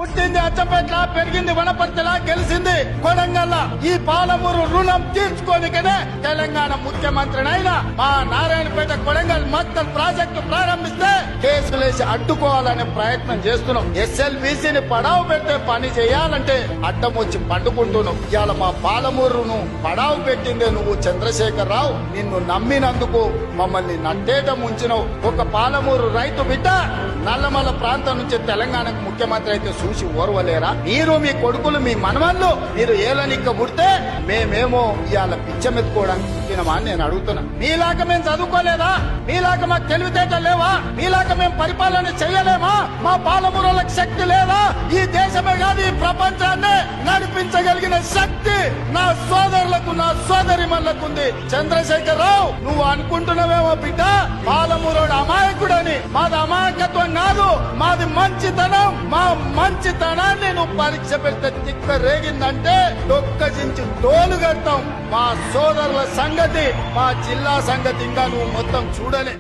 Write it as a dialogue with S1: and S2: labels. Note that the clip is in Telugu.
S1: పుట్టింది అచ్చంపేట్ల, పెరిగింది వనపర్తిలా, గెలిచింది కొడంగల్. ఈ పాలమూరు రుణం తీర్చుకోనికనే తెలంగాణ ముఖ్యమంత్రినైనా మా నారాయణపేట కొడంగల్ మక్తల్ ప్రాజెక్టు ప్రారంభిస్తే కేసులేసి అడ్డుకోవాలనే ప్రయత్నం చేస్తున్నాం. SLBCని పడావు పెట్టే పని చేయాలంటే అడ్డం వచ్చి పండుకుంటున్నావు. ఇవాళ మా పాలమూరును పడావు పెట్టిందే నువ్వు చంద్రశేఖర్ రావు. నిన్ను నమ్మినందుకు మమ్మల్ని నట్టేట ముంచినవు. ఒక పాలమూరు రైతు బిడ్డ నల్లమల్ల ప్రాంతం నుంచి తెలంగాణకు ముఖ్యమంత్రి అయితే చూసి ఓర్వలేరా? మీరు మీ కొడుకులు మీ మనవళ్ళు మీరు ఏలనిక్క పుడితే మేమేమో ఇవాళ పిచ్చమెత్తుకోవడానికి పుట్టినమా అని నేను అడుగుతున్నా. మీలాగా మేము చదువుకోలేదా? మీలాగా మాకు తెలివితేటలు లేవా? మీలాగా మేము పరిపాలన చేయలేమా? మా పాలమూరులకు శక్తి లేదా? ఈ దేశమే కాదు ఈ ప్రపంచాన్ని నడిపించగలిగిన శక్తి నా సోదరులకు నా సోదరిమణులకు ఉంది. చంద్రశేఖర్ రావు, నువ్వు అనుకుంటున్నావేమో బిడ్డ పాలమూరోడు అమాయకుడని. మాది అమాయకత్వం కాదు, మాది మంచితనం. మా మంచితనాన్ని నువ్వు పరీక్ష పెడితే తిక్క రేగిందంటే డొక్కజించి తోలు కడతాం. మా సోదరుల సంగతి, మా జిల్లా సంగతి ఇంకా నువ్వు మొత్తం చూడలే.